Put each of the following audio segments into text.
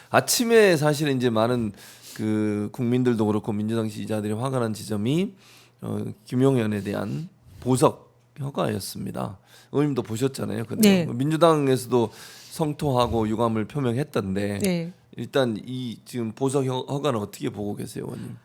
아침에 사실은 이제 많은 그 국민들도 그렇고 민주당 지지자들이 화가 난 지점이 김용현에 대한 보석 허가였습니다. 의원님도 보셨잖아요. 근데 네. 민주당에서도 성토하고 유감을 표명했던데 네. 일단 이 지금 보석 허가는 어떻게 보고 계세요, 의원님?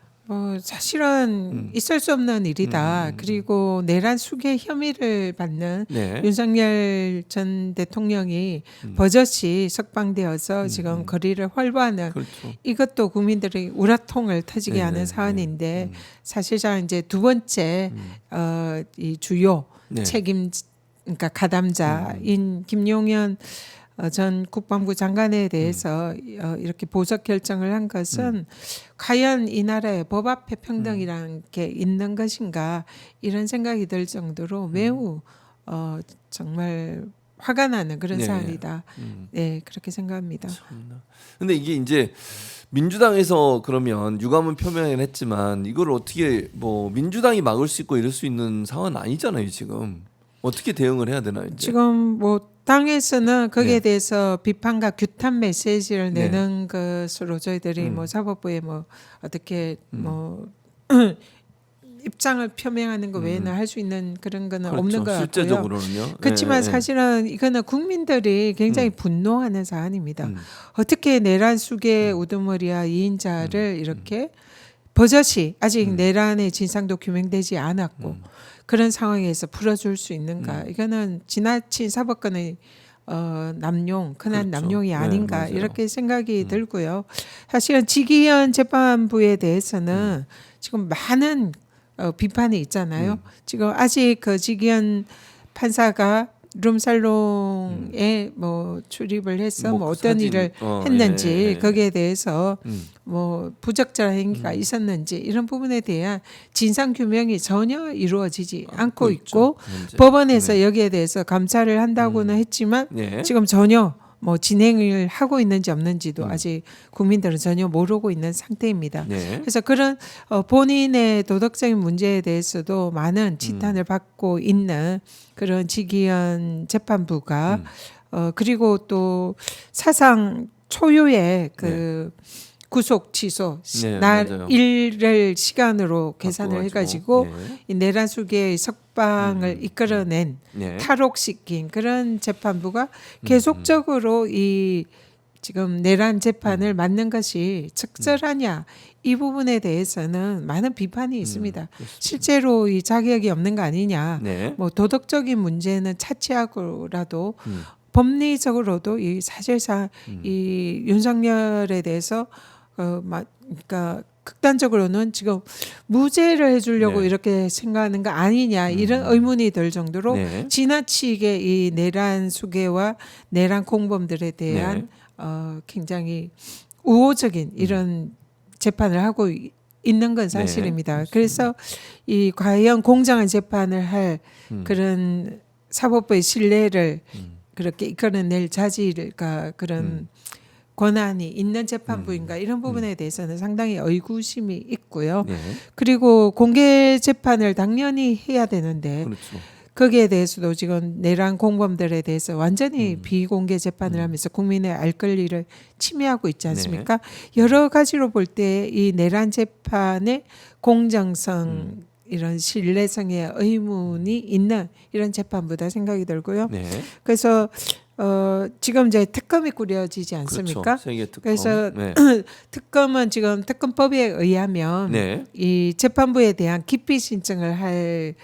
사실은 있을 수 없는 일이다. 그리고 내란 수괴 혐의를 받는 네. 윤석열 전 대통령이 버젓이 석방되어서 지금 거리를 활보하는 그렇죠. 이것도 국민들의 우라통을 터지게 네네, 하는 사안인데 사실상 이제 두 번째 이 주요 네. 책임 그러니까 가담자인 김용현 전 국방부 장관에 대해서 이렇게 보석 결정을 한 것은 과연 이 나라에 법 앞에 평등이라는 게 있는 것인가 이런 생각이 들 정도로 매우 정말 화가 나는 그런 네. 사안이다. 네, 그렇게 생각합니다. 참나. 근데 이게 이제 민주당에서 그러면 유감은 표명을 했지만 이걸 어떻게 뭐 민주당이 막을 수 있고 이럴 수 있는 상황은 아니잖아요, 지금. 어떻게 대응을 해야 되나 이제? 지금 뭐 당에서는 거기에 네. 대해서 비판과 규탄 메시지를 네. 내는 것으로 저희들이 뭐 사법부에 뭐 어떻게 뭐 입장을 표명하는 것 외에는 할 수 있는 그런 거는 그렇죠. 없는 것 같고요. 실제적으로는요. 그렇지만 네. 사실은 이거는 국민들이 굉장히 분노하는 사안입니다. 어떻게 내란 수괴 우두머리와 2인자를 이렇게 버젓이 아직 내란의 진상도 규명되지 않았고 그런 상황에서 풀어줄 수 있는가? 이거는 지나친 사법권의 남용, 흔한 그렇죠. 남용이 네, 아닌가 맞아요. 이렇게 생각이 들고요. 사실은 지기현 재판부에 대해서는 지금 많은 비판이 있잖아요. 지금 아직 그 지기현 판사가 룸살롱에 뭐 출입을 해서 뭐 어떤 사진, 일을 했는지 예. 거기에 대해서 뭐 부적절한 행위가 있었는지 이런 부분에 대한 진상 규명이 전혀 이루어지지 않고 있고 현재. 법원에서 여기에 대해서 감찰을 한다고는 했지만 네. 지금 전혀 뭐 진행을 하고 있는지 없는지도 아직 국민들은 전혀 모르고 있는 상태입니다. 네. 그래서 그런 본인의 도덕적인 문제에 대해서도 많은 지탄을 받고 있는 그런 지기현 재판부가 그리고 또 사상 초유의 그 구속 취소 네, 날 맞아요. 일을 시간으로 계산을 해가지고 네. 이 내란 수계의 석방을 이끌어낸 네. 탈옥시킨 그런 재판부가 계속적으로 이 지금 내란 재판을 맡는 것이 적절하냐 이 부분에 대해서는 많은 비판이 있습니다. 실제로 이 자격이 없는 거 아니냐, 네. 뭐 도덕적인 문제는 차치하고라도 법리적으로도 이 사실상 이 윤석열에 대해서 그러니까 극단적으로는 지금 무죄를 해주려고 네. 이렇게 생각하는 거 아니냐 이런 의문이 들 정도로 네. 지나치게 이 내란 수괴와 내란 공범들에 대한 네. 굉장히 우호적인 이런 재판을 하고 있는 건 사실입니다. 네, 그래서 이 과연 공정한 재판을 할 그런 사법부의 신뢰를 그렇게 이끌어낼 자질과 그런 권한이 있는 재판부인가 이런 부분에 대해서는 상당히 의구심이 있고요. 네. 그리고 공개 재판을 당연히 해야 되는데 그렇죠. 거기에 대해서도 지금 내란 공범들에 대해서 완전히 비공개 재판을 하면서 국민의 알 권리를 침해하고 있지 않습니까? 여러 가지로 볼 때 이 내란 재판의 공정성 이런 신뢰성의 의문이 있는 이런 재판부다 생각이 들고요. 네. 그래서 지금 이제 특검이 꾸려지지 않습니까? 그렇죠. 세계 특검. 그래서 네. 특검은 지금 특검법에 의하면 네. 이 재판부에 대한 기피 신청을 할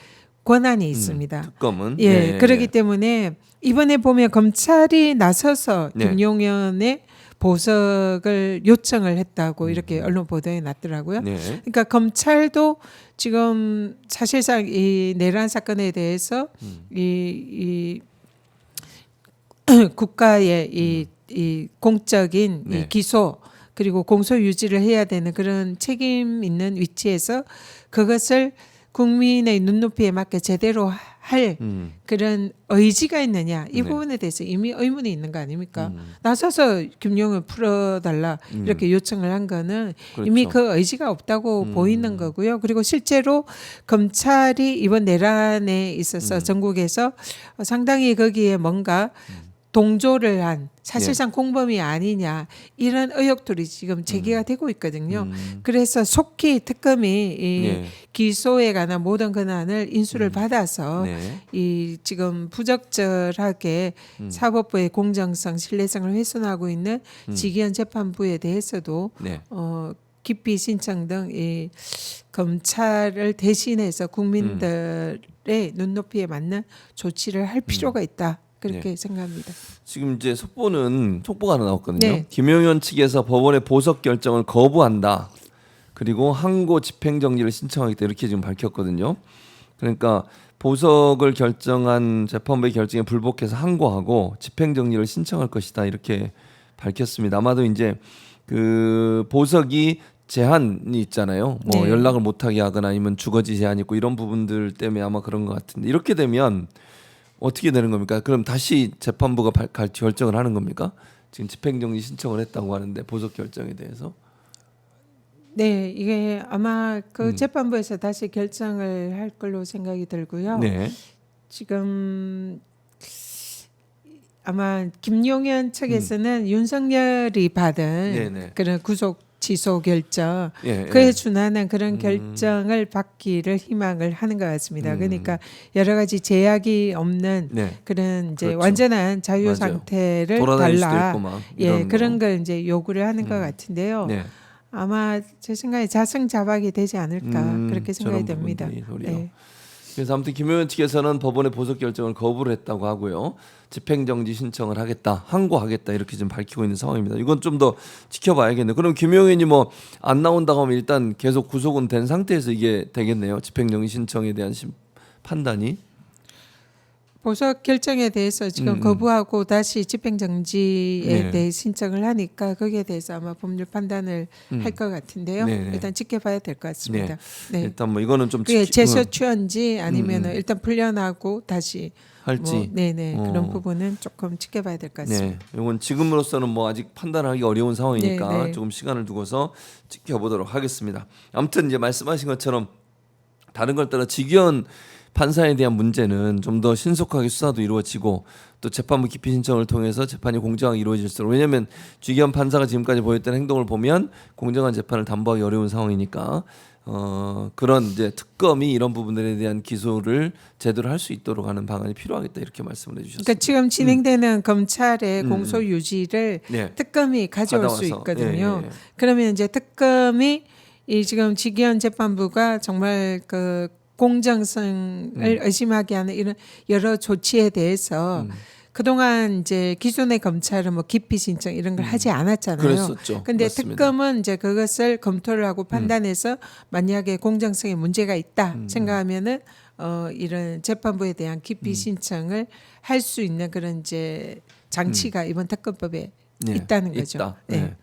권한이 있습니다. 특검은 예, 네. 그렇기 때문에 이번에 보면 검찰이 나서서 네. 김용현의 보석을 요청을 했다고 이렇게 언론 보도에 났더라고요. 네. 그러니까 검찰도 지금 사실상 이 내란 사건에 대해서 이 국가의 이 공적인 네. 이 기소 그리고 공소 유지를 해야 되는 그런 책임 있는 위치에서 그것을 국민의 눈높이에 맞게 제대로 할 그런 의지가 있느냐 이 네. 부분에 대해서 이미 의문이 있는 거 아닙니까? 나서서 김용을 풀어달라 이렇게 요청을 한 거는 그렇죠. 이미 그 의지가 없다고 보이는 거고요. 그리고 실제로 검찰이 이번 내란에 있어서 전국에서 상당히 거기에 뭔가 동조를 한 사실상 공범이 아니냐 이런 의혹들이 지금 제기가 되고 있거든요. 그래서 속히 특검이 이 네. 기소에 관한 모든 권한을 인수를 받아서 네. 이 지금 부적절하게 사법부의 공정성, 신뢰성을 훼손하고 있는 지기현 재판부에 대해서도 네. 기피 신청 등 이 검찰을 대신해서 국민들의 눈높이에 맞는 조치를 할 필요가 있다. 그렇게 생각합니다. 지금 이제 속보가 하나 나왔거든요. 네. 김용현 측에서 법원의 보석 결정을 거부한다. 그리고 항고 집행정지를 신청하겠다 이렇게 지금 밝혔거든요. 그러니까 보석을 결정한 재판부의 결정에 불복해서 항고하고 집행정지를 신청할 것이다 이렇게 밝혔습니다. 아마도 이제 그 보석이 제한이 있잖아요. 뭐 네. 연락을 못하게 하거나 아니면 주거지 제한이 있고 이런 부분들 때문에 아마 그런 것 같은데 이렇게 되면 어떻게 되는 겁니까? 그럼 다시 재판부가 결정을 하는 겁니까? 지금 집행정지 신청을 했다고 하는데 보석 결정에 대해서. 네, 이게 아마 그 재판부에서 다시 결정을 할 걸로 생각이 들고요. 네. 지금 아마 김용현 측에서는 윤석열이 받은 네네. 그런 구속 취소 결정 예, 그에 예. 준하는 그런 결정을 받기를 희망을 하는 것 같습니다. 그러니까 여러 가지 제약이 없는 네. 그런 이제 그렇죠. 완전한 자유 맞아요. 상태를 돌아다닐 수도 달라 있고 막 예 이런 그런 거. 걸 이제 요구를 하는 것 같은데요. 네. 아마 제 생각에 자승자박이 되지 않을까 그렇게 생각이 저런 됩니다. 부분들이 도리어. 네. 그래서 아무튼 김용현 측에서는 법원의 보석 결정을 거부를 했다고 하고요. 집행정지 신청을 하겠다, 항고하겠다 이렇게 지금 밝히고 있는 상황입니다. 이건 좀 더 지켜봐야겠네요. 그럼 김용현이 뭐 안 나온다고 하면 일단 계속 구속은 된 상태에서 이게 되겠네요. 집행정지 신청에 대한 판단이. 보석 결정에 대해서 지금 거부하고 다시 집행정지에 네. 대해 신청을 하니까 거기에 대해서 아마 법률 판단을 할 것 같은데요. 네네. 일단 지켜봐야 될 것 같습니다. 네. 일단 뭐 이거는 좀 그게 재소취한지 아니면 일단 풀려나고 다시 할지. 뭐, 네네 그런 어. 부분은 조금 지켜봐야 될 것 같습니다. 네, 이건 지금으로서는 뭐 아직 판단하기 어려운 상황이니까 네, 네. 조금 시간을 두고서 지켜보도록 하겠습니다. 아무튼 이제 말씀하신 것처럼 다른 걸 떠나 지기현 판사에 대한 문제는 좀 더 신속하게 수사도 이루어지고 또 재판부 기피 신청을 통해서 재판이 공정하게 이루어질수록 왜냐하면 지기현 판사가 지금까지 보였던 행동을 보면 공정한 재판을 담보하기 어려운 상황이니까 그런 이제 특검이 이런 부분들에 대한 기소를 제대로 할 수 있도록 하는 방안이 필요하겠다 이렇게 말씀을 해주셨습니다. 그러니까 지금 진행되는 검찰의 공소 유지를 네. 특검이 가져올 수 받아와서. 있거든요. 예, 예. 그러면 이제 특검이 이 지금 지기현 재판부가 정말 그 공정성을 의심하게 하는 이런 여러 조치에 대해서 그동안 이제 기존의 검찰은 뭐 기피 신청 이런 걸 하지 않았잖아요. 그랬었죠. 근데 맞습니다. 특검은 이제 그것을 검토를 하고 판단해서 만약에 공정성에 문제가 있다 생각하면은 이런 재판부에 대한 기피 신청을 할 수 있는 그런 이제 장치가 이번 특검법에 네, 있다는 거죠. 있다. 네. 네.